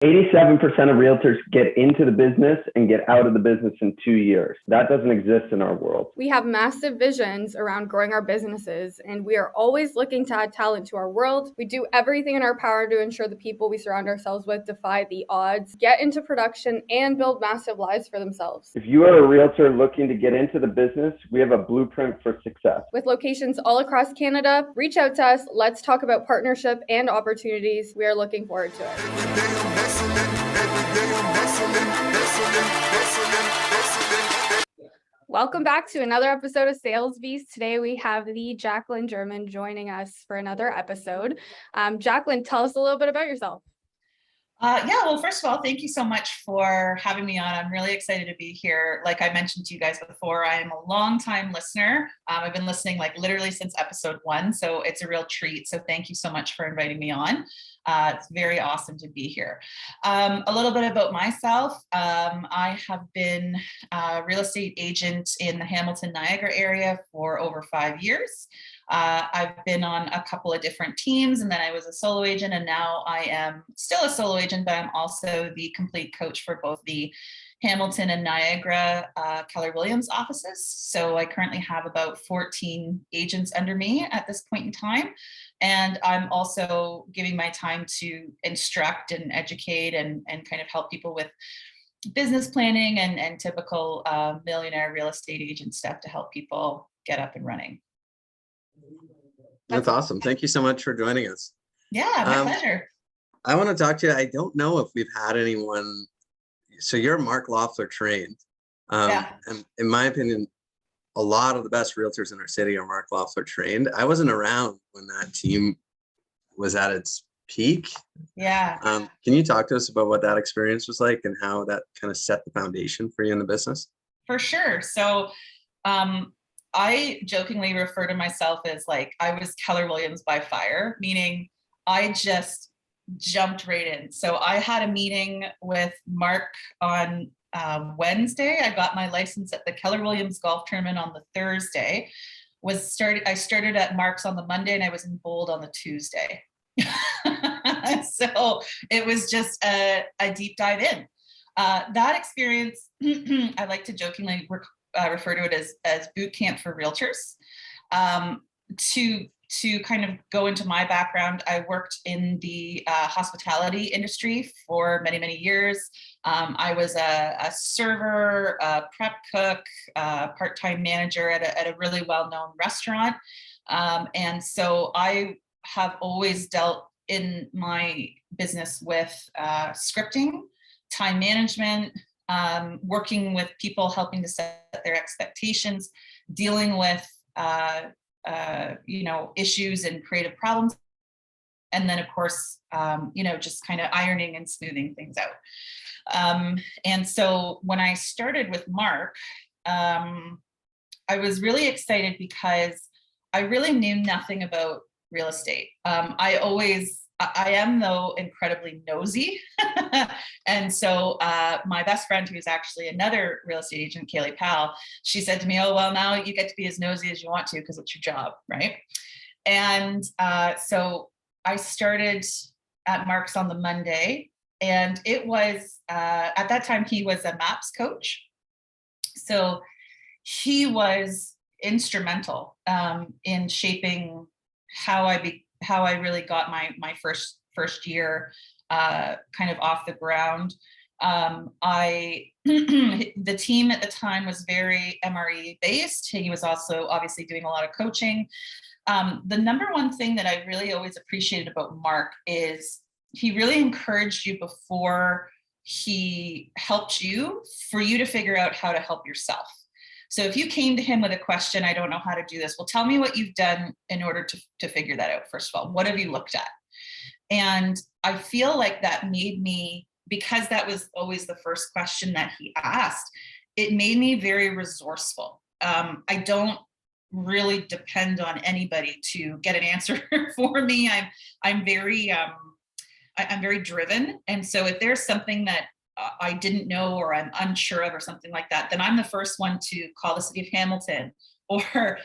87% of realtors get into the business and get out of the business in 2 years. That doesn't exist in our world. We have massive visions around growing our businesses, and we are always looking to add talent to our world. We do everything in our power to ensure the people we surround ourselves with defy the odds, get into production, and build massive lives for themselves. If you are a realtor looking to get into the business, we have a blueprint for success. With locations all across Canada, reach out to us. Let's talk about partnership and opportunities. We are looking forward to it. Welcome back to another episode of Sales Beast. Today we have the Jacquilyn German joining us for another episode. Jacquilyn, tell us a little bit about yourself. Well, first of all, thank you so much for having me on. I'm really excited to be here. Like I mentioned to you guys before, I am a long-time listener. I've been listening like literally since episode 1, so it's a real treat. So thank you so much for inviting me on. It's very awesome to be here. A little bit about myself. I have been a real estate agent in the Hamilton, Niagara area for over 5 years. I've been on a couple of different teams, and then I was a solo agent, and now I am still a solo agent, but I'm also the complete coach for both the Hamilton and Niagara Keller Williams offices. So I currently have about 14 agents under me at this point in time. And I'm also giving my time to instruct and educate and kind of help people with business planning and typical millionaire real estate agent stuff to help people get up and running. That's awesome. Thank you so much for joining us. Yeah, my pleasure. I want to talk to you. I don't know if we've had anyone. So you're Mark Loeffler trained. And in my opinion, a lot of the best realtors in our city are Mark Loeffler trained. I wasn't around when that team was at its peak. Yeah. Can you talk to us about what that experience was like and how that kind of set the foundation for you in the business? For sure. So I jokingly refer to myself as like I was Keller Williams by fire, meaning I just jumped right in. So I had a meeting with Mark on Wednesday. I got my license at the Keller Williams golf tournament on the Thursday. I started at Mark's on the Monday, and I was in Bold on the Tuesday. So it was just a deep dive in. That experience, I like to jokingly refer to it as boot camp for realtors. To kind of go into my background, I worked in the hospitality industry for many, many years. I was a server, a prep cook, part-time manager at a really well-known restaurant. And so I have always dealt in my business with scripting, time management, working with people, helping to set their expectations, dealing with issues and creative problems. And then of course, just kind of ironing and smoothing things out. And so when I started with Mark, I was really excited because I really knew nothing about real estate. I am though incredibly nosy. And so my best friend, who is actually another real estate agent, Kaylee Powell, she said to me, "Oh, well, now you get to be as nosy as you want to because it's your job," right? And so I started at Mark's on the Monday, and it was, at that time, he was a MAPS coach. So he was instrumental in shaping how I really got my first year kind of off the ground. The team at the time was very MRE based. He was also obviously doing a lot of coaching. The number one thing that I really always appreciated about Mark is he really encouraged you before he helped you for you to figure out how to help yourself. So if you came to him with a question, "I don't know how to do this," well, tell me what you've done in order to figure that out. First of all, what have you looked at? And I feel like that made me, because that was always the first question that he asked, it made me very resourceful. I don't really depend on anybody to get an answer for me. I'm very driven. And so if there's something that I didn't know or I'm unsure of or something like that, then I'm the first one to call the city of Hamilton or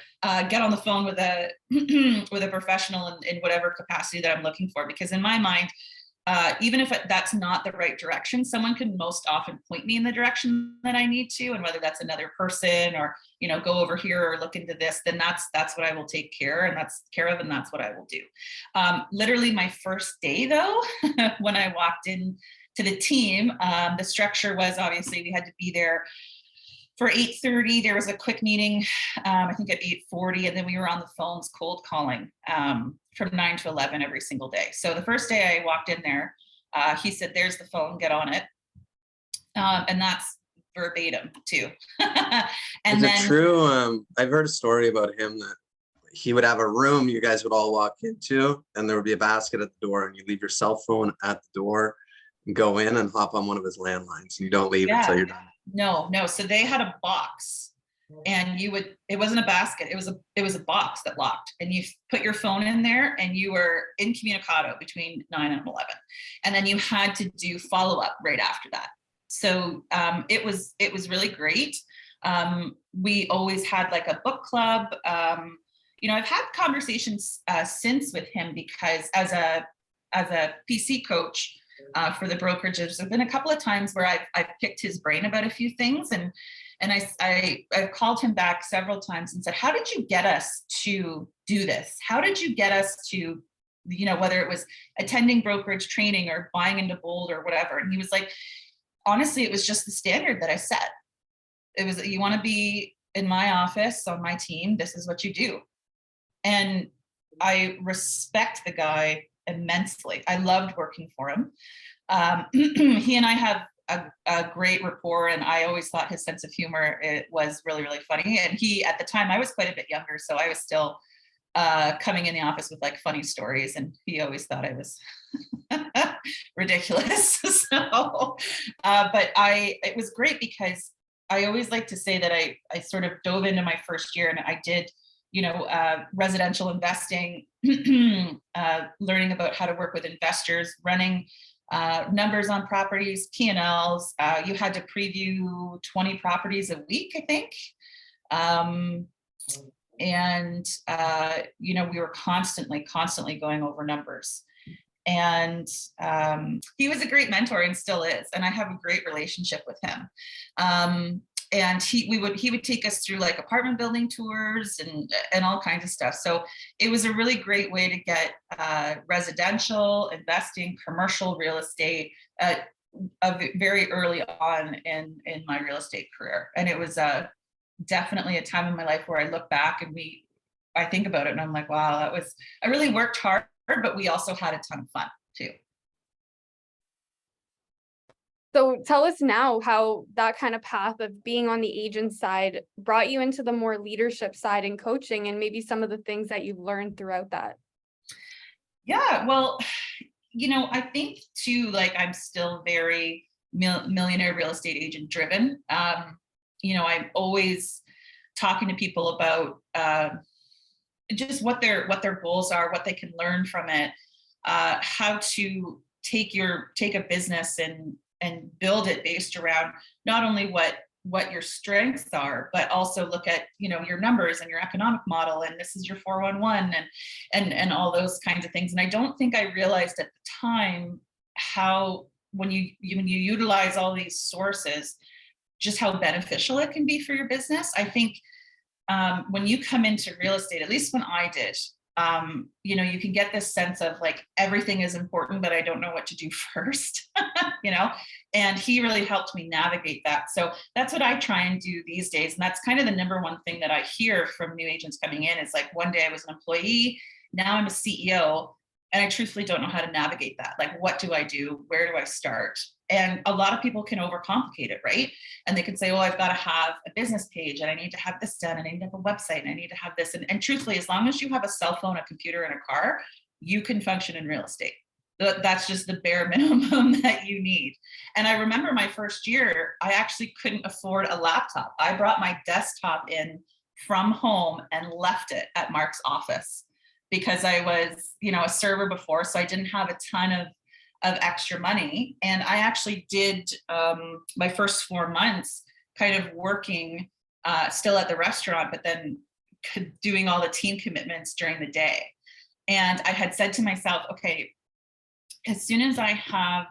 get on the phone with a professional in whatever capacity that I'm looking for. Because in my mind, even if that's not the right direction, someone can most often point me in the direction that I need to. And whether that's another person or, you know, go over here or look into this, then that's what I will take care of, and that's what I will do. Literally my first day though, when I walked in to the team, the structure was obviously we had to be there for 8:30. There was a quick meeting, I think at 8:40, and then we were on the phones cold calling from 9 to 11 every single day. So the first day I walked in there, he said, "There's the phone, get on it." And that's verbatim too. And Is then, it true? I've heard a story about him that he would have a room you guys would all walk into, and there would be a basket at the door, and you leave your cell phone at the door and go in and hop on one of his landlines. You don't leave until you're done. No. So they had a box, and it wasn't a basket. It was a box that locked, and you put your phone in there, and you were incommunicado between 9 and 11. And then you had to do follow-up right after that. So it was really great. We always had like a book club. You know, I've had conversations since with him, because as a PC coach, for the brokerages, there've been a couple of times where I've picked his brain about a few things, and I've called him back several times and said, "How did you get us to do this? How did you get us to, you know, whether it was attending brokerage training or buying into Bold or whatever?" And he was like, "Honestly, it was just the standard that I set. It was, you want to be in my office on my team, this is what you do." And I respect the guy immensely. I loved working for him. He and I have a great rapport, and I always thought his sense of humor, it was really, really funny. And he, at the time, I was quite a bit younger, so I was still coming in the office with like funny stories, and he always thought I was ridiculous. So, but it was great, because I always like to say that I sort of dove into my first year, and I did, you know, residential investing, learning about how to work with investors, running numbers on properties, P&Ls. You had to preview 20 properties a week, I think. And, you know, we were constantly going over numbers. And he was a great mentor, and still is. And I have a great relationship with him. And he would take us through like apartment building tours and all kinds of stuff. So it was a really great way to get residential investing, commercial real estate very early on in my real estate career. And it was definitely a time in my life where I look back and I think about it and I'm like, wow, I really worked hard, but we also had a ton of fun too. So tell us now how that kind of path of being on the agent side brought you into the more leadership side and coaching, and maybe some of the things that you've learned throughout that. Yeah, well, you know, I think too, like I'm still very millionaire real estate agent driven. You know, I'm always talking to people about just what their goals are, what they can learn from it, how to take a business and build it based around not only what your strengths are, but also look at, you know, your numbers and your economic model, and this is your 411 and all those kinds of things. And I don't think I realized at the time how, when you utilize all these sources, just how beneficial it can be for your business. I think when you come into real estate, at least when I did, you know, you can get this sense of like, everything is important, but I don't know what to do first, you know, and he really helped me navigate that. So that's what I try and do these days. And that's kind of the number one thing that I hear from new agents coming in is like, one day I was an employee, now I'm a CEO, and I truthfully don't know how to navigate that. Like, what do I do? Where do I start? And a lot of people can overcomplicate it, right? And they can say, well, I've got to have a business page, and I need to have this done, and I need to have a website, and I need to have this. And truthfully, as long as you have a cell phone, a computer, and a car, you can function in real estate. That's just the bare minimum that you need. And I remember my first year, I actually couldn't afford a laptop. I brought my desktop in from home and left it at Mark's office because I was, you know, a server before, so I didn't have a ton of extra money. And I actually did my first 4 months kind of working still at the restaurant, but then doing all the team commitments during the day. And I had said to myself, okay, as soon as I have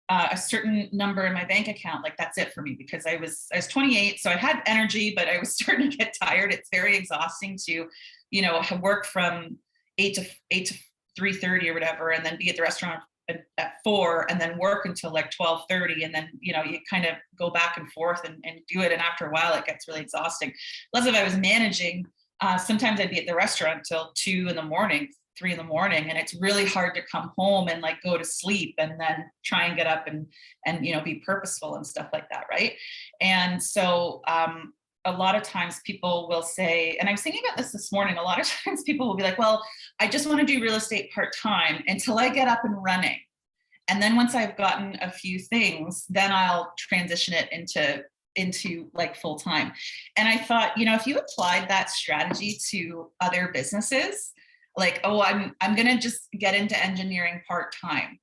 a certain number in my bank account, like that's it for me, because I was 28, so I had energy, but I was starting to get tired. It's very exhausting to, you know, work from 8 to 3:30 or whatever, and then be at the restaurant at 4, and then work until like 12:30, and then, you know, you kind of go back and forth and do it, and after a while it gets really exhausting. Plus, if I was managing, sometimes I'd be at the restaurant till 2 in the morning, 3 in the morning, and it's really hard to come home and like go to sleep and then try and get up and you know, be purposeful and stuff like that, right? And so a lot of times people will say, and I was thinking about this morning, a lot of times people will be like, well, I just want to do real estate part-time until I get up and running, and then once I've gotten a few things, then I'll transition it into like full-time. And I thought, you know, if you applied that strategy to other businesses, like, oh, I'm gonna just get into engineering part-time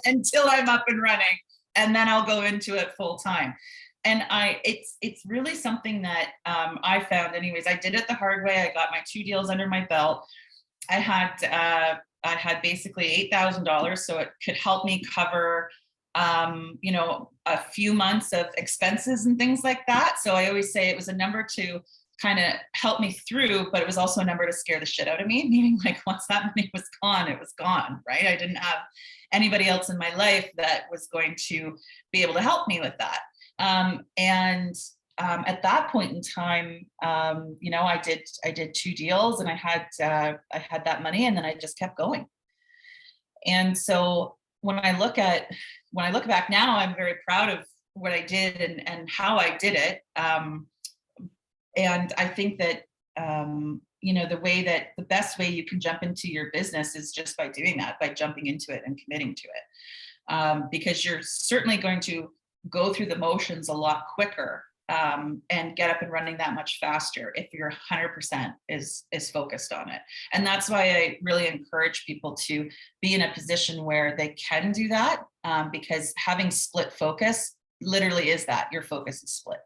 until I'm up and running, and then I'll go into it full-time. And it's really something that I found, anyways. I did it the hard way. I got my 2 deals under my belt. I had basically $8,000, so it could help me cover, you know, a few months of expenses and things like that. So I always say it was a number to kind of help me through, but it was also a number to scare the shit out of me, meaning like once that money was gone, it was gone, right? I didn't have anybody else in my life that was going to be able to help me with that. At that point in time, you know, I did 2 deals, and I had that money, and then I just kept going. And so when I look back now, I'm very proud of what I did and how I did it. And I think that, you know, the best way you can jump into your business is just by doing that, by jumping into it and committing to it. Because you're certainly going to go through the motions a lot quicker, and get up and running that much faster if you're 100% is focused on it. And that's why I really encourage people to be in a position where they can do that, because having split focus literally is that your focus is split.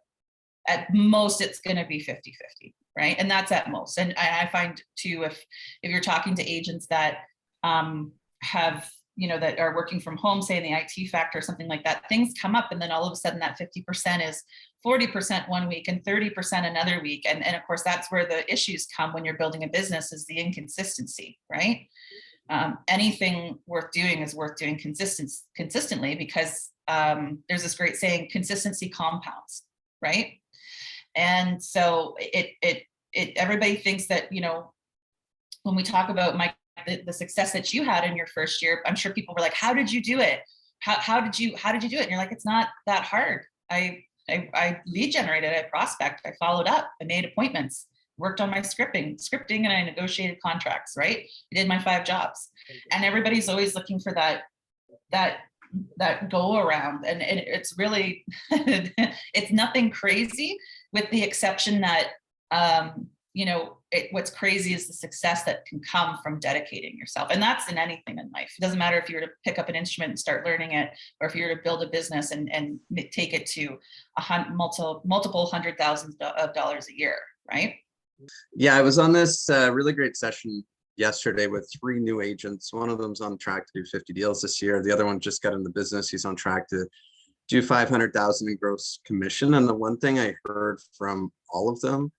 At most, it's going to be 50-50, right? And that's at most. And I find too, if you're talking to agents that have, you know, that are working from home, say in the IT factor or something like that, things come up, and then all of a sudden that 50% is 40% one week and 30% another week. And of course, that's where the issues come when you're building a business, is the inconsistency, right? Anything worth doing is worth doing consistently, because there's this great saying, consistency compounds, right? And so everybody thinks that, you know, when we talk about the success that you had in your first year, I'm sure people were like, how did you do it? How did you do it? And you're like, it's not that hard. I lead generated, I prospect, I followed up, I made appointments, worked on my scripting, and I negotiated contracts, right? I did my 5 jobs. And everybody's always looking for that go around. And it's really, it's nothing crazy, with the exception that, you know, what's crazy is the success that can come from dedicating yourself. And that's in anything in life. It doesn't matter if you were to pick up an instrument and start learning it, or if you were to build a business and take it to multiple $100,000s of dollars a year, right? Yeah, I was on this really great session yesterday with 3 new agents. One of them's on track to do 50 deals this year. The other one just got in the business. He's on track to do 500,000 in gross commission. And the one thing I heard from all of them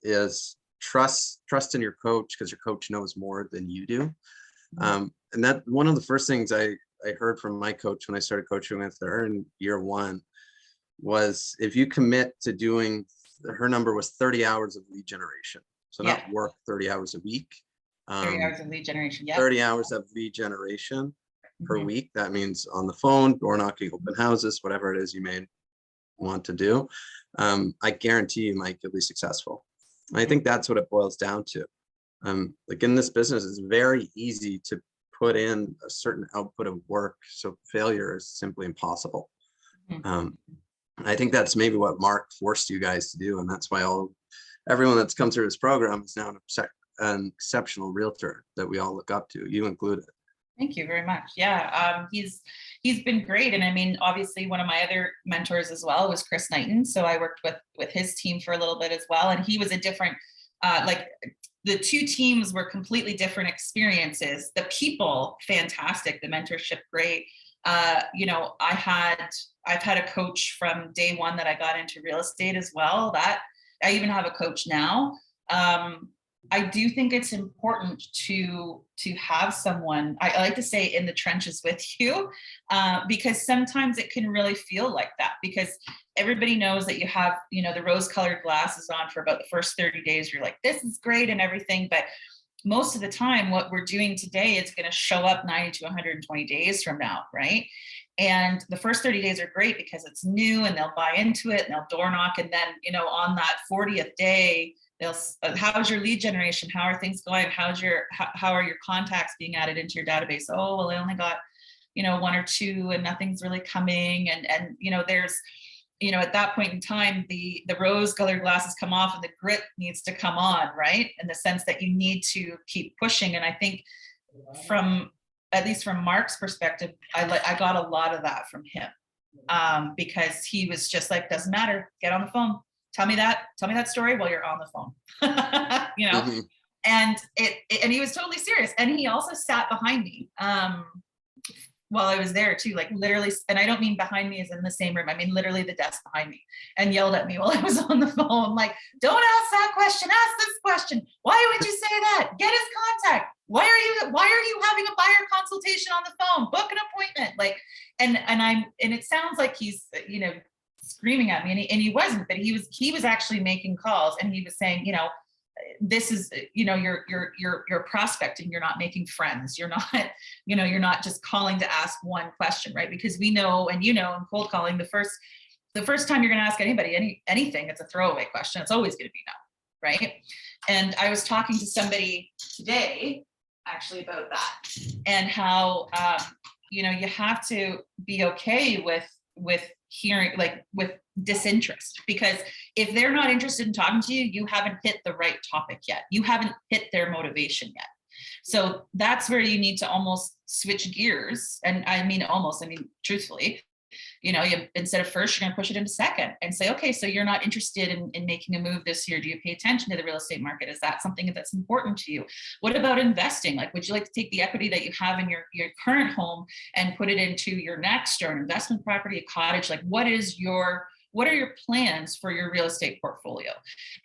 is trust in your coach, because your coach knows more than you do. And that one of the first things I heard from my coach when I started coaching with her in year 1 was, if you commit to doing, her number was 30 hours of lead generation. So not work 30 hours a week. 30 hours of lead generation. Yeah. 30 hours of lead generation per week. That means on the phone, door knocking, open houses, whatever it is you may want to do. I guarantee you might be successful. And I think that's what it boils down to. Like in this business, it's very easy to put in a certain output of work, so failure is simply impossible. I think that's maybe what Mark forced you guys to do, and that's why everyone that's come through his program is now an exceptional realtor that we all look up to, you included. Thank you very much. Yeah, he's been great. And I mean, obviously one of my other mentors as well was Chris Knighton. So I worked with his team for a little bit as well. And he was a different like the two teams were completely different experiences. The people, fantastic. The mentorship, great. You know, I've had a coach from day one that I got into real estate as well. That I even have a coach now. I do think it's important to have someone, I like to say, in the trenches with you, because sometimes it can really feel like that, because everybody knows that you have, you know, the rose-colored glasses on for about the first 30 days. You're like, this is great and everything, but most of the time what we're doing today is going to show up 90 to 120 days from now, right? And the first 30 days are great because it's new and they'll buy into it and they'll door knock. And then, you know, on that 40th day, they'll, how's your lead generation? How are things going? How are your contacts being added into your database? Oh, well, I only got, you know, one or two and nothing's really coming. And, you know, there's, you know, at that point in time, the rose colored glasses come off and the grit needs to come on, right? In the sense that you need to keep pushing. And I think at least from Mark's perspective, I got a lot of that from him, because he was just like, doesn't matter, get on the phone. Tell me that story while you're on the phone, you know? Mm-hmm. And and he was totally serious. And he also sat behind me while I was there too, like literally, and I don't mean behind me as in the same room. I mean, literally the desk behind me, and yelled at me while I was on the phone. Like, don't ask that question, ask this question. Why would you say that? Get his contact. Why are you having a buyer consultation on the phone? Book an appointment. Like, and it sounds like he's, you know, screaming at me, and he wasn't, but he was actually making calls, and he was saying, you know, this is, you know, you're prospecting, you're not making friends, you're not, you know, you're not just calling to ask one question, right? Because we know, and you know, in cold calling, the first time you're going to ask anybody anything, it's a throwaway question. It's always going to be no, right? And I was talking to somebody today actually about that, and how you know, you have to be okay with hearing, like, with disinterest, because if they're not interested in talking to you, you haven't hit the right topic yet. You haven't hit their motivation yet. So that's where you need to almost switch gears. And I mean, truthfully, you know, instead of first, you're going to push it into second and say, okay, so you're not interested in making a move this year. Do you pay attention to the real estate market? Is that something that's important to you? What about investing? Like, would you like to take the equity that you have in your current home and put it into your next, or an investment property, a cottage? Like, what are your plans for your real estate portfolio?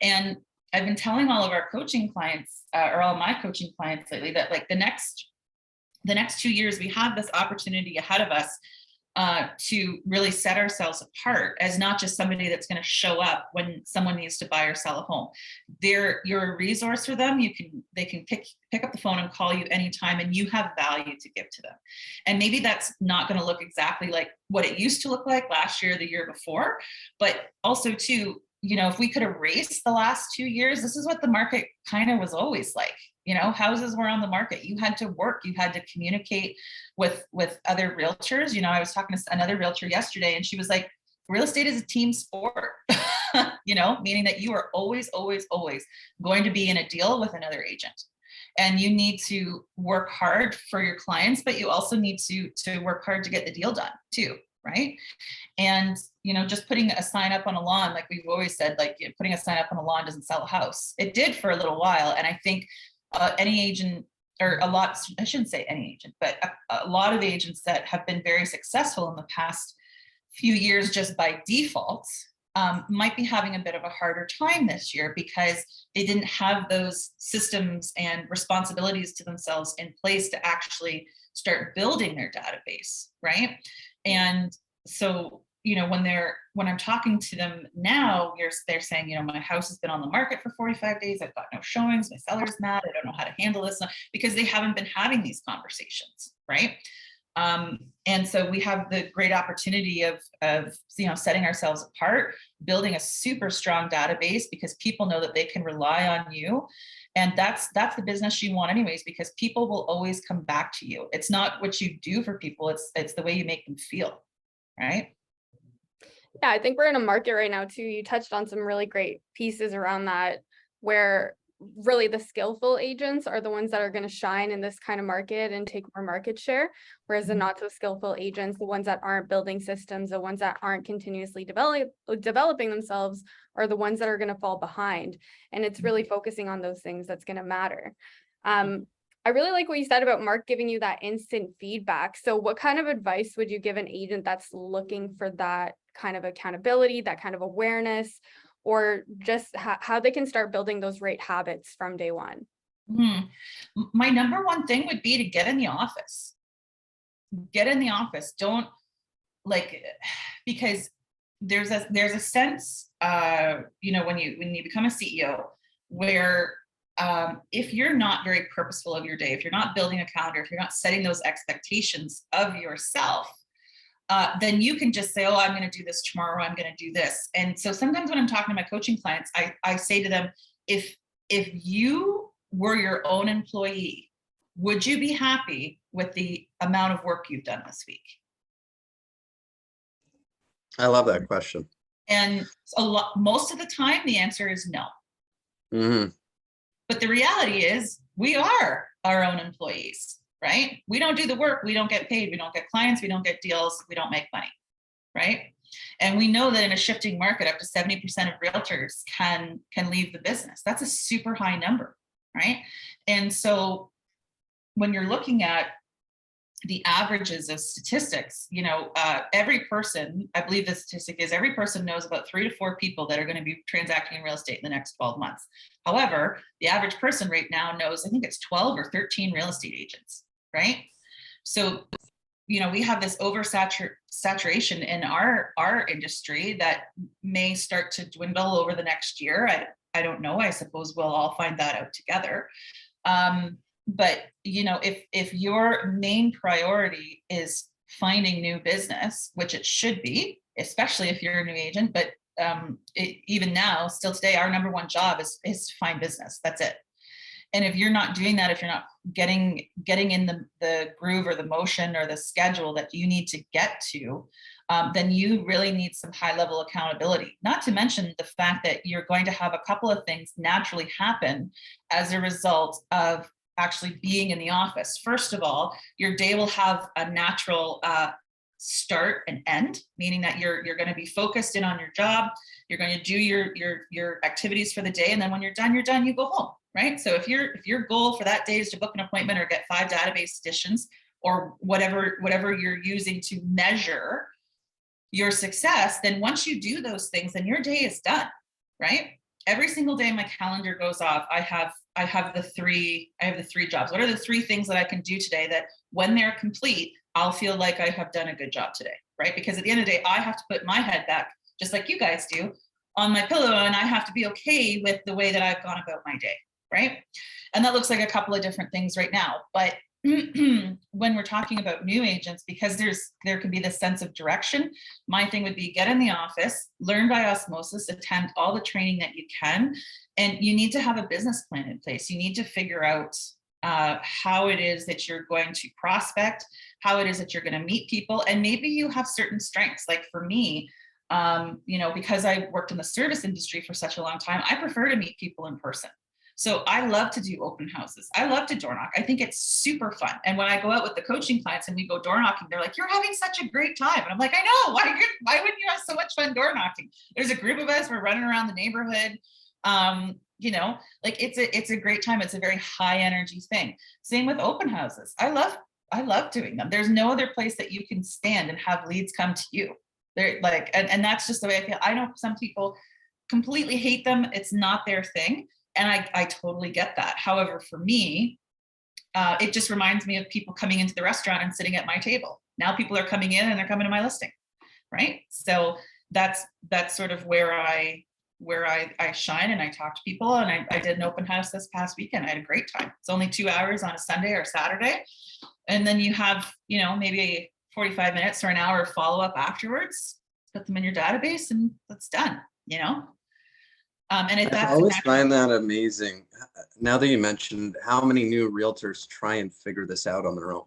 And I've been telling all of our coaching clients, or all my coaching clients lately, that like the next 2 years, we have this opportunity ahead of us to really set ourselves apart as not just somebody that's going to show up when someone needs to buy or sell a home. You're a resource for them. They can pick up the phone and call you anytime, and you have value to give to them. And maybe that's not going to look exactly like what it used to look like last year, the year before, but also too, you know, if we could erase the last 2 years, this is what the market kind of was always like. You know, houses were on the market. You had to work. You had to communicate with other realtors. You know, I was talking to another realtor yesterday, and she was like, real estate is a team sport, you know, meaning that you are always, always, always going to be in a deal with another agent. And you need to work hard for your clients, but you also need to work hard to get the deal done too, right? And, you know, just putting a sign up on a lawn, like we've always said, like, you know, putting a sign up on a lawn doesn't sell a house. It did for a little while. And I think any agent, or I shouldn't say any agent, but a lot of agents that have been very successful in the past few years just by default might be having a bit of a harder time this year, because they didn't have those systems and responsibilities to themselves in place to actually start building their database, right? And so, you know, when I'm talking to them now, they're saying, you know, my house has been on the market for 45 days. I've got no showings. My seller's mad. I don't know how to handle this, because they haven't been having these conversations, right? And so we have the great opportunity of, you know, setting ourselves apart, building a super strong database, because people know that they can rely on you. And that's the business you want anyways, because people will always come back to you. It's not what you do for people. It's the way you make them feel, right? Yeah, I think we're in a market right now too. You touched on some really great pieces around that, where really the skillful agents are the ones that are going to shine in this kind of market and take more market share. Whereas the not so skillful agents, the ones that aren't building systems, the ones that aren't continuously developing themselves, are the ones that are going to fall behind. And it's really focusing on those things that's going to matter. I really like what you said about Mark giving you that instant feedback. So what kind of advice would you give an agent that's looking for that kind of accountability, that kind of awareness, or just how they can start building those right habits from day one? My number one thing would be to get in the office. Get in the office. Don't because there's a sense, when you become a CEO where if you're not very purposeful of your day, if you're not building a calendar, if you're not setting those expectations of yourself, then you can just say, oh, I'm going to do this tomorrow. I'm going to do this. And so sometimes when I'm talking to my coaching clients, I say to them, if you were your own employee, would you be happy with the amount of work you've done this week? I love that question. And most of the time, the answer is no. Mm-hmm. But the reality is we are our own employees, right? We don't do the work. We don't get paid. We don't get clients. We don't get deals. We don't make money, right? And we know that in a shifting market, up to 70% of realtors can leave the business. That's a super high number, right? And so when you're looking at the averages of statistics, every person, I believe the statistic is every person knows about 3 to 4 people that are going to be transacting in real estate in the next 12 months. However, the average person right now knows, I think it's 12 or 13 real estate agents, right? So, we have this oversaturation in our industry that may start to dwindle over the next year. I don't know. I suppose we'll all find that out together. But, if your main priority is finding new business, which it should be, especially if you're a new agent, but even now, still today, our number one job is to find business. That's it. And if you're not doing that, if you're not getting in the groove or the motion or the schedule that you need to get to, then you really need some high level accountability. Not to mention the fact that you're going to have a couple of things naturally happen as a result of actually being in the office. First of all, your day will have a natural start and end, meaning that you're going to be focused in on your job. You're going to do your activities for the day, and then when you're done, you go home, right? So if your goal for that day is to book an appointment or get 5 database additions or whatever you're using to measure your success, then once you do those things, then your day is done, right? Every single day my calendar goes off. I have the 3 jobs. What are the 3 things that I can do today that when they're complete, I'll feel like I have done a good job today, right? Because at the end of the day, I have to put my head back, just like you guys do, on my pillow, and I have to be okay with the way that I've gone about my day, right? And that looks like a couple of different things right now. But when we're talking about new agents, because there can be this sense of direction, my thing would be get in the office, learn by osmosis, attend all the training that you can, and you need to have a business plan in place. You need to figure out how it is that you're going to prospect, how it is that you're going to meet people, and maybe you have certain strengths. Like for me, because I worked in the service industry for such a long time, I prefer to meet people in person. So I love to do open houses. I love to door knock. I think it's super fun. And when I go out with the coaching clients and we go door knocking, they're like, you're having such a great time. And I'm like, I know, why wouldn't you have so much fun door knocking? There's a group of us, we're running around the neighborhood. It's a great time. It's a very high energy thing. Same with open houses. I love doing them. There's no other place that you can stand and have leads come to you. They're like, and that's just the way I feel. I know some people completely hate them. It's not their thing. And I totally get that. However, for me, it just reminds me of people coming into the restaurant and sitting at my table. Now people are coming in and they're coming to my listing, right? So that's sort of where I shine and I talk to people. And I did an open house this past weekend. I had a great time. It's only 2 hours on a Sunday or Saturday. And then you have, maybe 45 minutes or an hour of follow-up afterwards, put them in your database and that's done, And if that's I always find that amazing. Now that you mentioned how many new realtors try and figure this out on their own,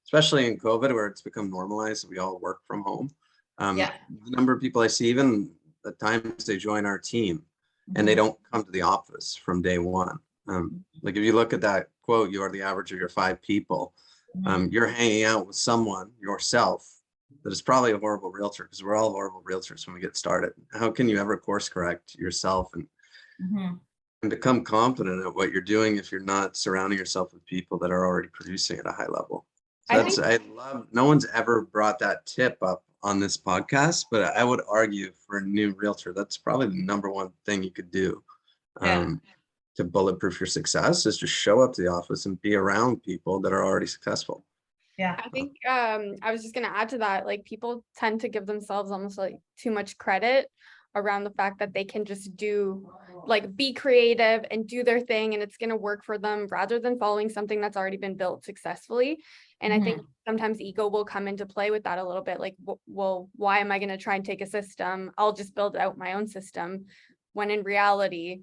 especially in COVID, where it's become normalized, we all work from home. The number of people I see, even the times they join our team and they don't come to the office from day one. Like if you look at that quote, you are the average of your 5 people. You're hanging out with someone yourself that is probably a horrible realtor, because we're all horrible realtors when we get started. How can you ever course correct yourself and become confident at what you're doing if you're not surrounding yourself with people that are already producing at a high level? So I love, no one's ever brought that tip up on this podcast, but I would argue for a new realtor, that's probably the number one thing you could do to bulletproof your success, is just show up to the office and be around people that are already successful. Yeah. I think I was just going to add to that, like people tend to give themselves almost like too much credit around the fact that they can just do, like, be creative and do their thing and it's going to work for them, rather than following something that's already been built successfully. And I think sometimes ego will come into play with that a little bit, like, well, why am I going to try and take a system? I'll just build out my own system, when in reality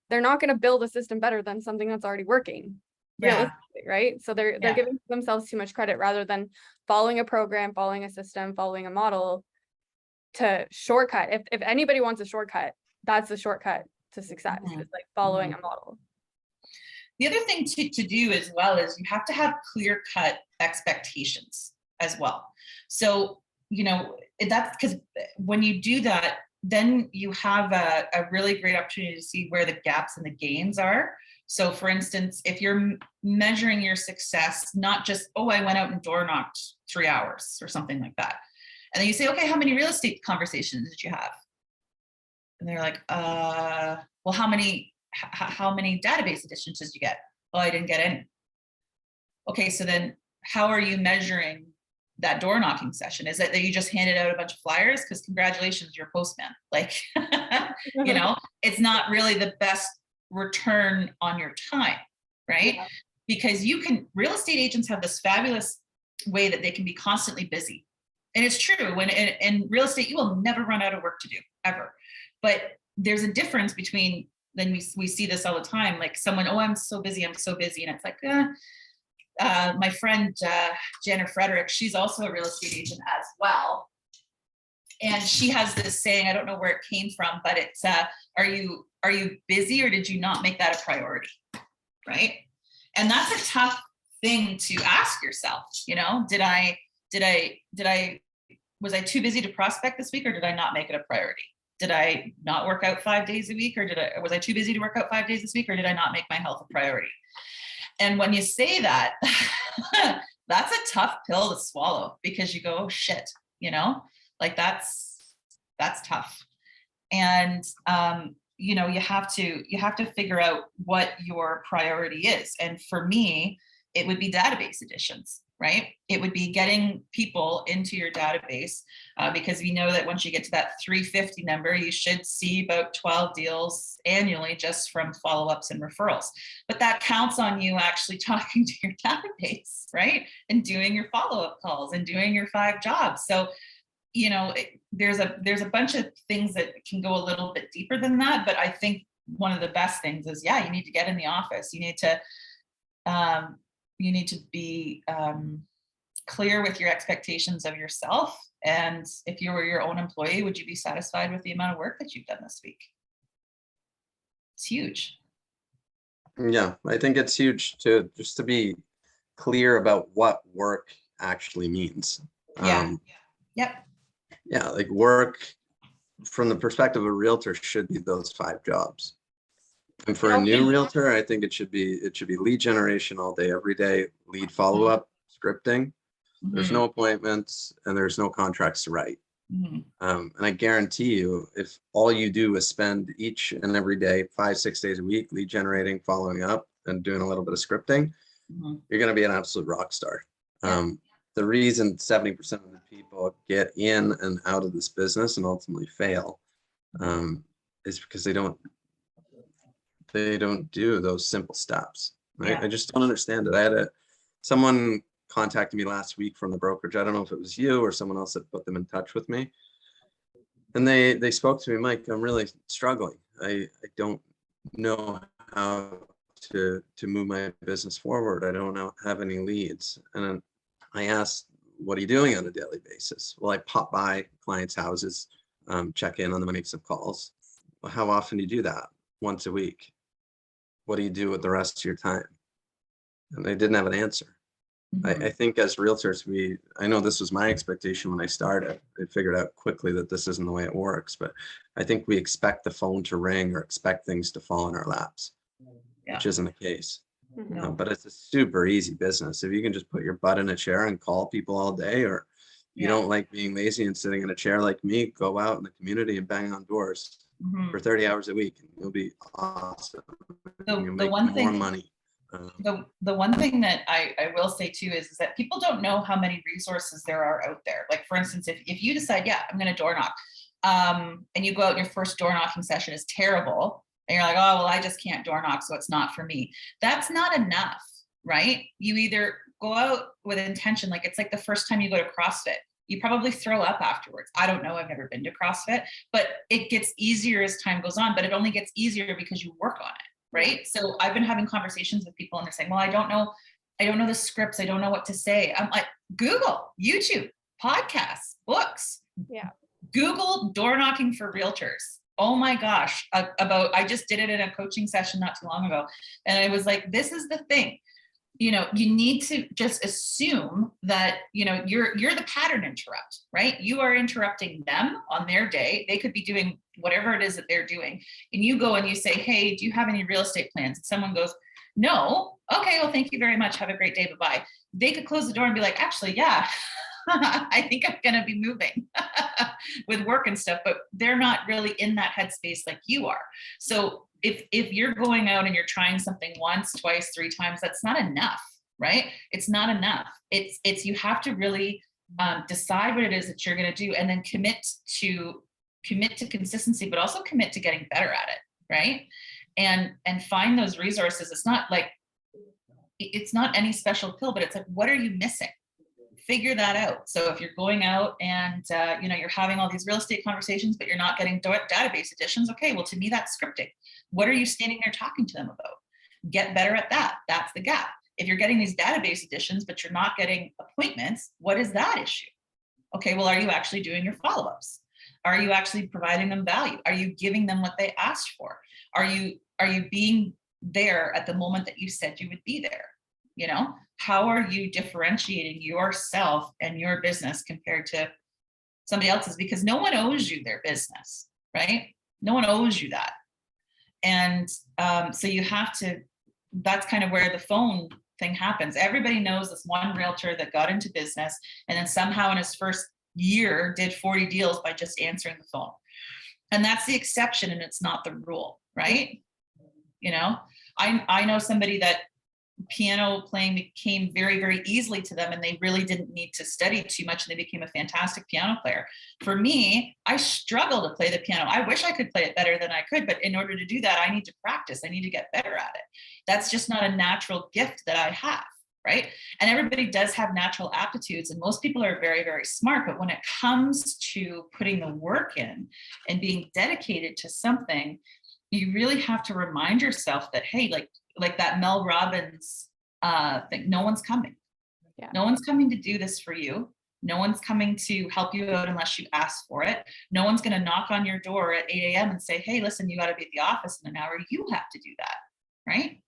they're not going to build a system better than something that's already working. Right? So they're giving themselves too much credit, rather than following a program, following a system, following a model to shortcut. If anybody wants a shortcut, that's the shortcut to success. It's like following a model. The other thing to do as well is you have to have clear-cut expectations as well. So, you know, that's because when you do that, then you have a really great opportunity to see where the gaps and the gains are. So for instance, if you're measuring your success, not just, oh, I went out and door knocked 3 hours or something like that. And then you say, okay, how many real estate conversations did you have? And they're like, well, how many database additions did you get? Oh, I didn't get any. Okay, so then how are you measuring that door knocking session? Is it that you just handed out a bunch of flyers? Because congratulations, you're a postman. Like, you know, it's not really the best return on your time, right? Yeah. Because real estate agents have this fabulous way that they can be constantly busy. And it's true, when in real estate, you will never run out of work to do, ever. But there's a difference between, then we see this all the time, like someone, oh, I'm so busy. And it's like, my friend, Jenna Frederick, she's also a real estate agent as well. And she has this saying, I don't know where it came from, but it's, are you busy, or did you not make that a priority? Right. And that's a tough thing to ask yourself. You know, was I too busy to prospect this week, or did I not make it a priority? Did I not work out 5 days a week, or was I too busy to work out 5 days this week, or did I not make my health a priority? And when you say that, that's a tough pill to swallow, because you go, oh shit, you know, like that's tough. And, you know, you have to figure out what your priority is. And for me, it would be database additions, right? It would be getting people into your database, because we know that once you get to that 350 number, you should see about 12 deals annually just from follow-ups and referrals. But that counts on you actually talking to your database, right? And doing your follow-up calls and doing your 5 jobs. So, you know, there's a bunch of things that can go a little bit deeper than that. But I think one of the best things is, you need to get in the office. You need to be clear with your expectations of yourself. And if you were your own employee, would you be satisfied with the amount of work that you've done this week? It's huge. Yeah, I think it's huge to be clear about what work actually means. Yeah, like work from the perspective of a realtor should be those 5 jobs. And for a new realtor, I think it should be lead generation all day, every day, lead follow-up, scripting. There's no appointments and there's no contracts to write. And I guarantee you, if all you do is spend each and every day, 5-6 days a week, lead generating, following up, and doing a little bit of scripting, you're going to be an absolute rock star. The reason 70% of the people get in and out of this business and ultimately fail is because they don't do those simple steps, right? I just don't understand it. I had someone contacted me last week from the brokerage. I don't know if it was you or someone else that put them in touch with me. And they spoke to me, Mike, I'm really struggling. I don't know how to move my business forward. I don't have any leads. And I asked, what are you doing on a daily basis? Well, I pop by clients' houses, check in on them, and make some calls. Well, how often do you do that? Once a week. what do you do with the rest of your time? And they didn't have an answer. I think as realtors, I know this was my expectation when I started. I figured out quickly that this isn't the way it works, but I think we expect the phone to ring or expect things to fall in our laps, which isn't the case. But it's a super easy business. If you can just put your butt in a chair and call people all day, or you don't like being lazy and sitting in a chair like me, go out in the community and bang on doors for 30 hours a week, and you'll be awesome. You'll make more money. The one thing that I will say too is that people don't know how many resources there are out there. Like, for instance, if you decide, I'm going to door knock, and you go out and your first door knocking session is terrible, and you're like, oh, well, I just can't door knock, so it's not for me. That's not enough, right? You either go out with intention, like it's like the first time you go to CrossFit. You probably throw up afterwards. I don't know. I've never been to CrossFit, but it gets easier as time goes on, but it only gets easier because you work on it. Right. So I've been having conversations with people and they're saying, well, I don't know the scripts. I don't know what to say. I'm like, Google, YouTube, podcasts, books. Yeah. Google door knocking for realtors. Oh my gosh. I just did it in a coaching session not too long ago. And I was like, this is the thing. You need to just assume that, you're the pattern interrupt, right? You are interrupting them on their day. They could be doing whatever it is that they're doing. And you go and you say, hey, do you have any real estate plans? And someone goes, no. Okay, well, thank you very much. Have a great day. Bye-bye. They could close the door and be like, actually, yeah, I think I'm going to be moving with work and stuff, but they're not really in that headspace like you are. So if you're going out and you're trying something once, twice, 3 times, that's not enough, right? It's not enough. It's you have to really decide what it is that you're going to do, and then commit to consistency, but also commit to getting better at it, right? And find those resources. It's not any special pill, but it's like, what are you missing? Figure that out. So if you're going out and you're having all these real estate conversations, but you're not getting database additions, okay, well, to me, that's scripting. What are you standing there talking to them about? Get better at that. That's the gap. If you're getting these database additions, but you're not getting appointments, what is that issue? Okay, well, are you actually doing your follow-ups? Are you actually providing them value? Are you giving them what they asked for? Are you being there at the moment that you said you would be there? How are you differentiating yourself and your business compared to somebody else's? Because no one owes you their business, right? No one owes you that. And so you have to, that's kind of where the phone thing happens. Everybody knows this one realtor that got into business and then somehow in his first year did 40 deals by just answering the phone. And that's the exception and it's not the rule, right? I know somebody that piano playing came very, very easily to them and they really didn't need to study too much and they became a fantastic piano player. For me, I struggle to play the piano. I wish I could play it better than I could, but in order to do that, I need to practice. I need to get better at it. That's just not a natural gift that I have, right? And everybody does have natural aptitudes and most people are very, very smart, but when it comes to putting the work in and being dedicated to something, you really have to remind yourself that, hey, like that Mel Robbins thing, no one's coming. Yeah. No one's coming to do this for you. No one's coming to help you out unless you ask for it. No one's going to knock on your door at 8 a.m. and say, hey, listen, you got to be at the office in an hour. You have to do that, right?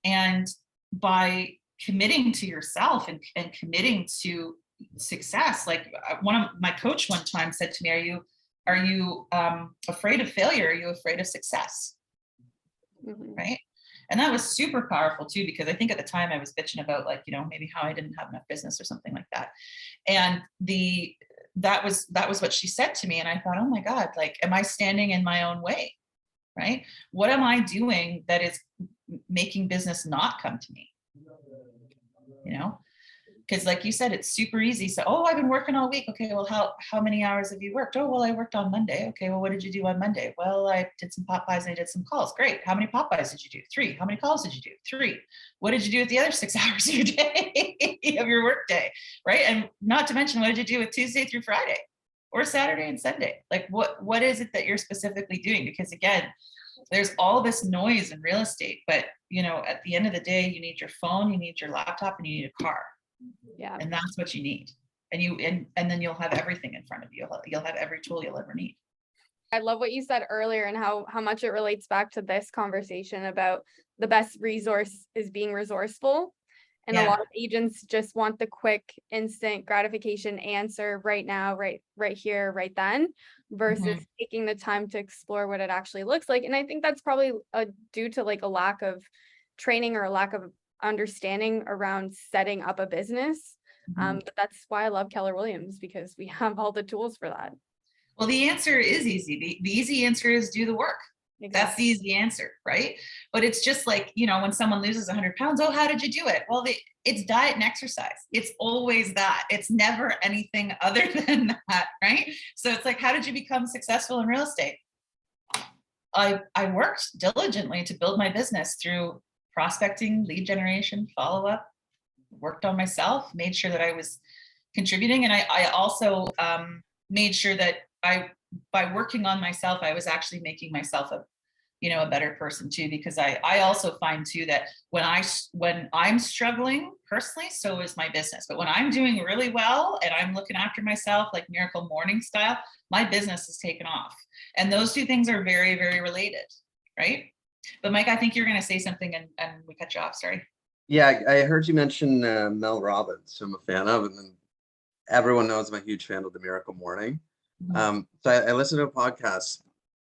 And by committing to yourself and committing to success, like my coach one time said to me, are you afraid of failure? Are you afraid of success? Mm-hmm. Right? And that was super powerful too, because I think at the time I was bitching about maybe how I didn't have enough business or something like that. And that was what she said to me. And I thought, oh my God, like, am I standing in my own way? Right? What am I doing that is making business not come to me? Because like you said, it's super easy. So, I've been working all week. Okay, well, how many hours have you worked? Oh, well, I worked on Monday. Okay, well, what did you do on Monday? Well, I did some Popeyes and I did some calls. Great. How many Popeyes did you do? 3. How many calls did you do? 3. What did you do with the other 6 hours of your day, of your work day, right? And not to mention, what did you do with Tuesday through Friday or Saturday and Sunday? Like, what is it that you're specifically doing? Because again, there's all this noise in real estate, but at the end of the day, you need your phone, you need your laptop, and you need a car. Yeah. And that's what you need. And then you'll have everything in front of you. You'll have every tool you'll ever need. I love what you said earlier and how much it relates back to this conversation about the best resource is being resourceful. And a lot of agents just want the quick, instant gratification answer right now, right here, right then, versus taking the time to explore what it actually looks like. And I think that's probably due to like a lack of training or a lack of understanding around setting up a business. But that's why I love Keller Williams, because we have all the tools for that. Well, the answer is easy. The easy answer is do the work. Exactly. That's the easy answer, right? But it's just like, you know, when someone loses 100 pounds, oh, how did you do it? Well, it's diet and exercise. It's always that. It's never anything other than that, right? So it's like, how did you become successful in real estate? I worked diligently to build my business through prospecting, lead generation, follow-up, worked on myself, made sure that I was contributing. And I also made sure that by working on myself, I was actually making myself a better person too, because I also find too that when I'm struggling personally, so is my business. But when I'm doing really well and I'm looking after myself, like Miracle Morning style, my business is taken off. And those two things are very, very related, right? But Mike, I think you're going to say something and we cut you off. Sorry. Yeah, I heard you mention Mel Robbins, who I'm a fan of, and then everyone knows I'm a huge fan of the Miracle Morning. So I listened to a podcast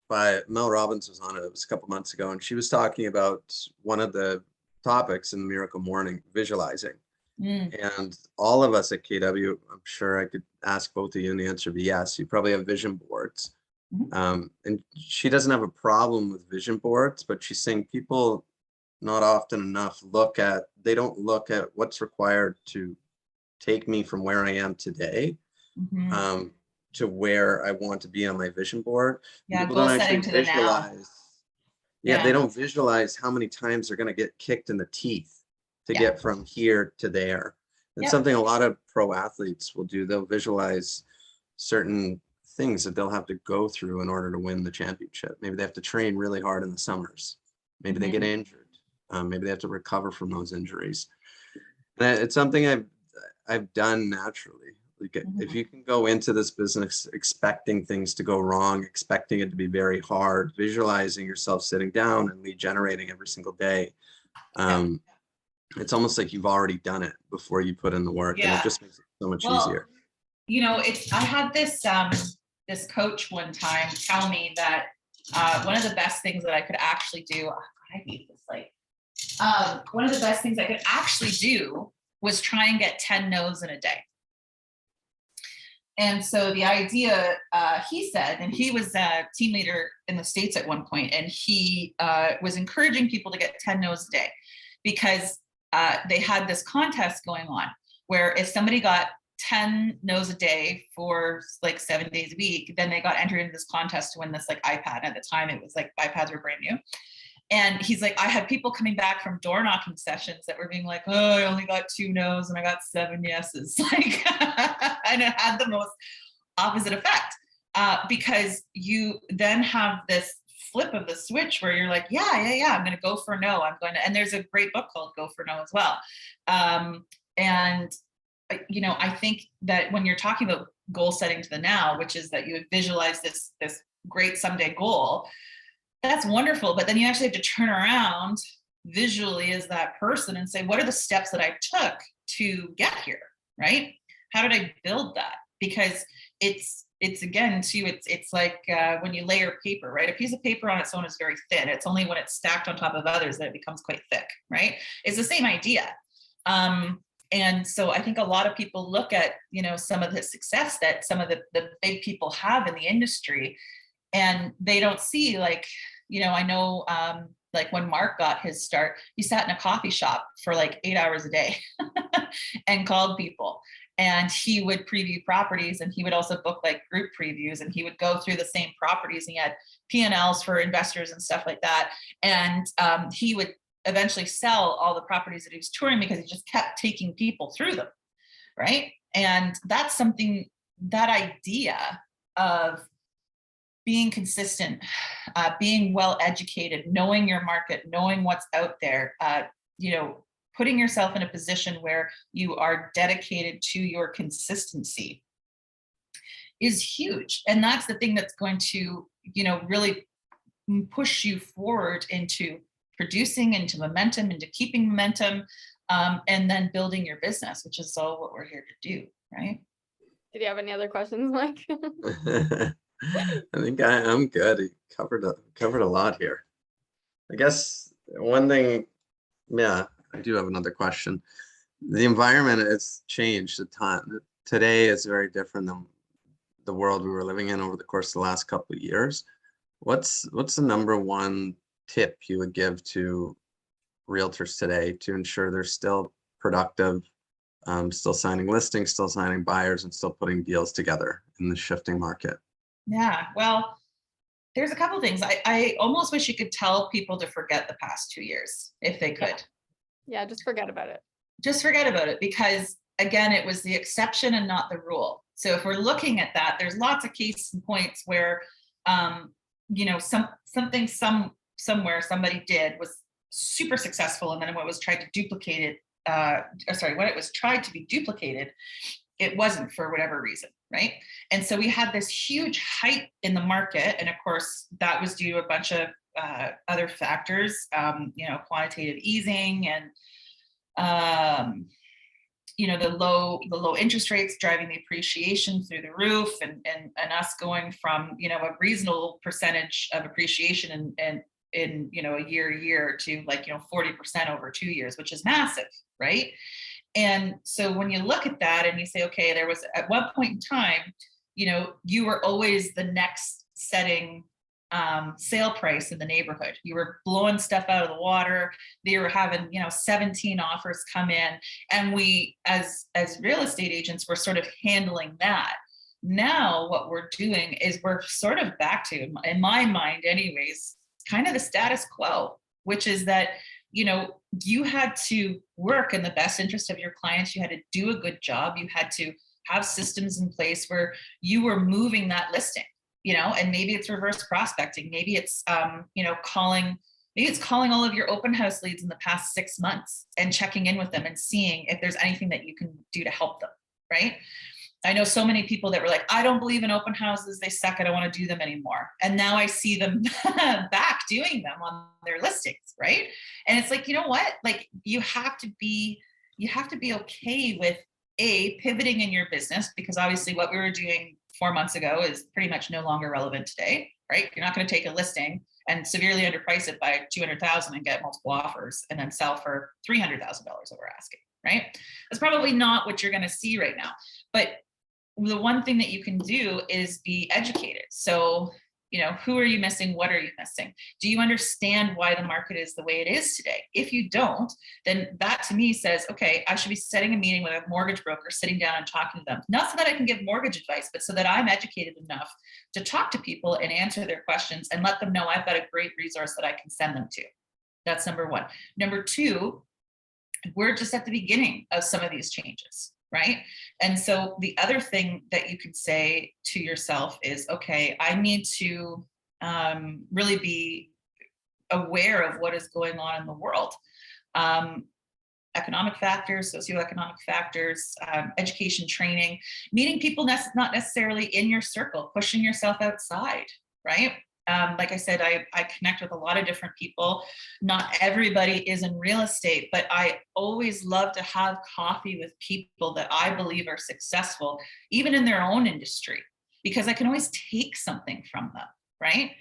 by Mel Robbins was on it. It was a couple months ago, and she was talking about one of the topics in the Miracle Morning, visualizing. And all of us at KW, I'm sure I could ask both of you, and the answer would be yes. You probably have vision boards. And she doesn't have a problem with vision boards, but she's saying people not often enough they don't look at what's required to take me from where I am today to where I want to be on my vision board. People don't actually visualize. They don't visualize how many times they're going to get kicked in the teeth to get from here to there. It's something a lot of pro athletes will do. They'll visualize certain things that they'll have to go through in order to win the championship. Maybe they have to train really hard in the summers. Maybe they get injured. Maybe they have to recover from those injuries. And it's something I've done naturally. Like if you can go into this business expecting things to go wrong, expecting it to be very hard, visualizing yourself sitting down and lead generating every single day, it's almost like you've already done it before you put in the work, and it just makes it so much easier. You know, I had this this coach one time tell me that one of the best things that I could actually do, I hate this light. One of the best things I could actually do was try and get 10 no's in a day. And so the idea, he said, and he was a team leader in the States at one point, and he was encouraging people to get 10 no's a day, because they had this contest going on where if somebody got 10 no's a day for like 7 days a week, then they got entered into this contest to win this like iPad. At the time, it was like iPads were brand new. And he's like, I had people coming back from door knocking sessions that were being like, oh, I only got 2 no's and I got 7 yeses. Like, and it had the most opposite effect because you then have this flip of the switch where you're like, yeah, I'm going to go for no. And there's a great book called Go for No as well. And, you know, I think that when you're talking about goal setting to the now, which is that you visualize this great someday goal, that's wonderful. But then you actually have to turn around visually as that person and say, what are the steps that I took to get here? Right? How did I build that? Because it's again too, it's like when you layer paper, right? A piece of paper on its own is very thin. It's only when it's stacked on top of others that it becomes quite thick, right? It's the same idea. And so I think a lot of people look at, you know, some of the success that some of the big people have in the industry, and they don't see, like, you know, I know like when Mark got his start, he sat in a coffee shop for like 8 hours a day and called people, and he would preview properties, and he would also book like group previews, and he would go through the same properties, and he had P&Ls for investors and stuff like that. And he would eventually sell all the properties that he was touring because he just kept taking people through them, right? And that's something, that idea of being consistent, being well educated, knowing your market, knowing what's out there, you know, putting yourself in a position where you are dedicated to your consistency is huge. And that's the thing that's going to, really push you forward into producing, into momentum, into keeping momentum, and then building your business, which is all what we're here to do, right? Did you have any other questions, Mike? I think I'm good. You covered a lot here. I guess one thing, yeah, I do have another question. The environment has changed a ton. Today is very different than the world we were living in over the course of the last couple of years. What's the number one tip you would give to realtors today to ensure they're still productive, still signing listings, still signing buyers, and still putting deals together in the shifting market? Yeah, well, there's a couple things. I almost wish you could tell people to forget the past 2 years if they could. Yeah, just forget about it. Just forget about it, because again, it was the exception and not the rule. So if we're looking at that, there's lots of case points where, something somewhere somebody did was super successful, and then when it was tried to duplicate it, when it was tried to be duplicated, it wasn't for whatever reason, right? And so we had this huge hype in the market, and of course that was due to a bunch of other factors, quantitative easing and the low interest rates driving the appreciation through the roof, and us going from a reasonable percentage of appreciation and in a year to 40% over 2 years, which is massive, right? And so when you look at that and you say, okay, there was at one point in time, you were always the next setting sale price in the neighborhood. You were blowing stuff out of the water. They were having 17 offers come in, and we as real estate agents were sort of handling that. Now what we're doing is we're sort of back to, in my mind anyways, kind of the status quo, which is that you had to work in the best interest of your clients. You had to do a good job. You had to have systems in place where you were moving that listing, and maybe it's reverse prospecting. Maybe it's, calling all of your open house leads in the past 6 months and checking in with them and seeing if there's anything that you can do to help them, right? I know so many people that were like, I don't believe in open houses. They suck. I don't want to do them anymore. And now I see them back doing them on their listings, right? And it's like, you know what? Like you have to be okay with pivoting in your business, because obviously what we were doing 4 months ago is pretty much no longer relevant today, right? You're not going to take a listing and severely underprice it by $200,000 and get multiple offers and then sell for $300,000 that we're asking, right? That's probably not what you're going to see right now. But the one thing that you can do is be educated. So, who are you missing? What are you missing? Do you understand why the market is the way it is today? If you don't, then that to me says, okay, I should be setting a meeting with a mortgage broker, sitting down and talking to them, not so that I can give mortgage advice, but so that I'm educated enough to talk to people and answer their questions and let them know I've got a great resource that I can send them to. That's number one. Number two, we're just at the beginning of some of these changes, right? And so the other thing that you could say to yourself is, okay, I need to really be aware of what is going on in the world. Economic factors, socioeconomic factors, education, training, meeting people not necessarily in your circle, pushing yourself outside, right? Like I said, I connect with a lot of different people. Not everybody is in real estate, but I always love to have coffee with people that I believe are successful, even in their own industry, because I can always take something from them, right?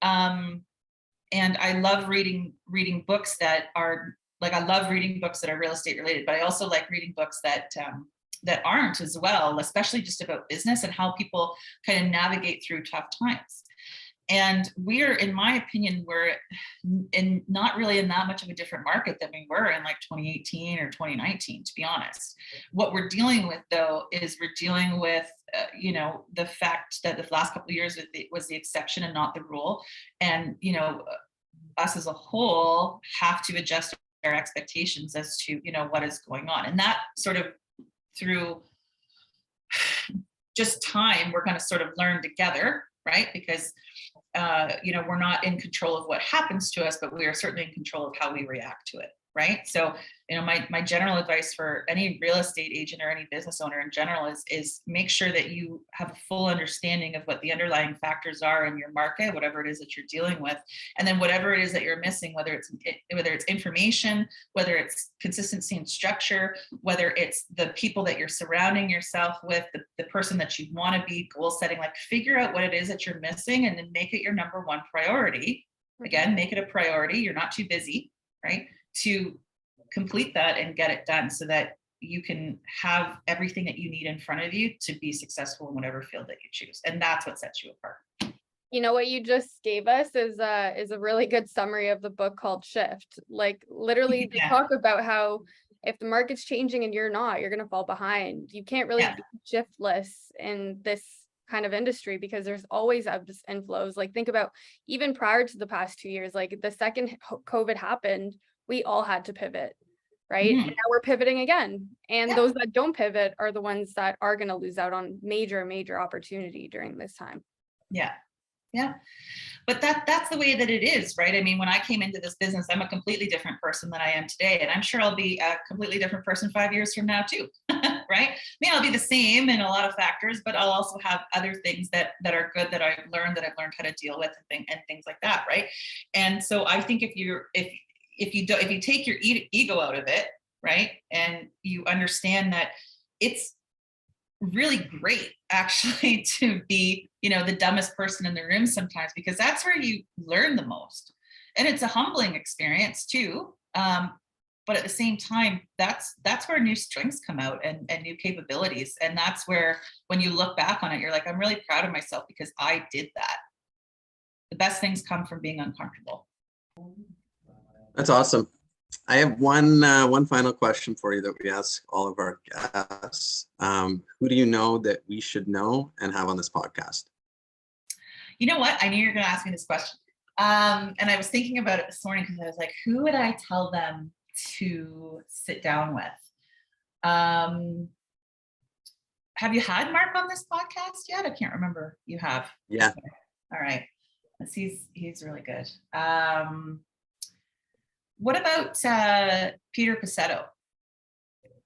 And I love reading books that are I love reading books that are real estate related, but I also like reading books that aren't as well, especially just about business and how people kind of navigate through tough times. And we're, in my opinion, we're not really in that much of a different market than we were in 2018 or 2019, to be honest. What we're dealing with, though, is we're dealing with, the fact that the last couple of years was the exception and not the rule. And, us as a whole have to adjust our expectations as to, what is going on. And that sort of through just time, we're going to sort of learn together, right? Because we're not in control of what happens to us, but we are certainly in control of how we react to it. right? So, my general advice for any real estate agent or any business owner in general is make sure that you have a full understanding of what the underlying factors are in your market, whatever it is that you're dealing with. And then whatever it is that you're missing, whether it's information, whether it's consistency and structure, whether it's the people that you're surrounding yourself with, the person that you want to be, goal setting, like figure out what it is that you're missing and then make it your number one priority. Again, make it a priority. You're not too busy, right, to complete that and get it done so that you can have everything that you need in front of you to be successful in whatever field that you choose. And that's what sets you apart. What you just gave us is a really good summary of the book called Shift. Like literally they talk about how if the market's changing and you're not, you're going to fall behind. You can't really be shiftless in this kind of industry because there's always ebbs and flows. Like think about even prior to the past 2 years, like the second COVID happened, we all had to pivot, right? And now we're pivoting again. And those that don't pivot are the ones that are going to lose out on major opportunity during this time. Yeah. But that's the way that it is, right? I mean, when I came into this business, I'm a completely different person than I am today. And I'm sure I'll be a completely different person 5 years from now too, right? I mean, I'll be the same in a lot of factors, but I'll also have other things that are good that I've learned how to deal with and things like that, right? And so I think if you take your ego out of it, right, and you understand that it's really great actually to be, the dumbest person in the room sometimes, because that's where you learn the most. And it's a humbling experience too. But at the same time, that's where new strengths come out and new capabilities. And that's where, when you look back on it, you're like, I'm really proud of myself because I did that. The best things come from being uncomfortable. That's awesome. I have one final question for you that we ask all of our guests. Who do you know that we should know and have on this podcast? You know what? I knew you were going to ask me this question. And I was thinking about it this morning because I was like, who would I tell them to sit down with? Have you had Mark on this podcast yet? I can't remember. You have? Yeah. Okay. All right. He's really good. What about Peter Pacetto?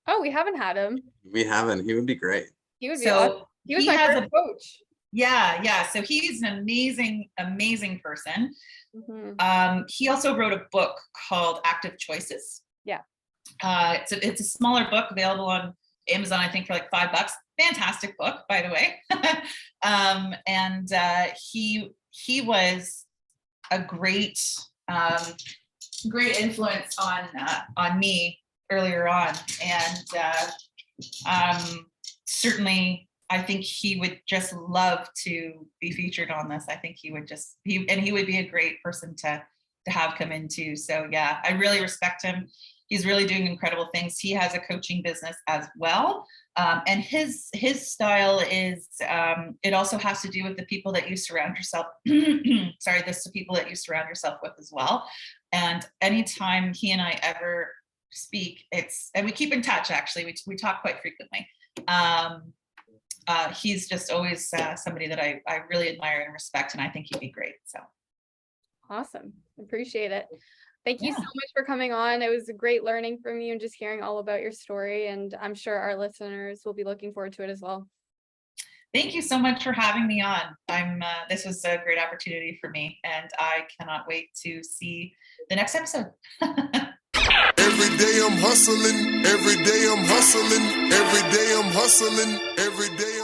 Oh, we haven't had him. We haven't. He would be great. He would be awesome. He was my first coach. Yeah. So he's an amazing person. He also wrote a book called Active Choices. Yeah. It's a smaller book available on Amazon, I think, for like $5. Fantastic book, by the way. He was a great influence on me earlier on, and certainly I think he would just love to be featured on this. I think he would be a great person to have come into. So yeah, I really respect him. He's really doing incredible things. He has a coaching business as well. And his style is, it also has to do with the people that you surround yourself, the people that you surround yourself with as well. And anytime he and I ever speak, and we keep in touch, actually, we talk quite frequently. He's just always somebody that I really admire and respect, and I think he'd be great. So awesome. Appreciate it. Thank you so much for coming on. It was great learning from you and just hearing all about your story. And I'm sure our listeners will be looking forward to it as well. Thank you so much for having me on. This was a great opportunity for me, and I cannot wait to see the next episode. Every day I'm hustling, every day I'm hustling, every day I'm hustling, every day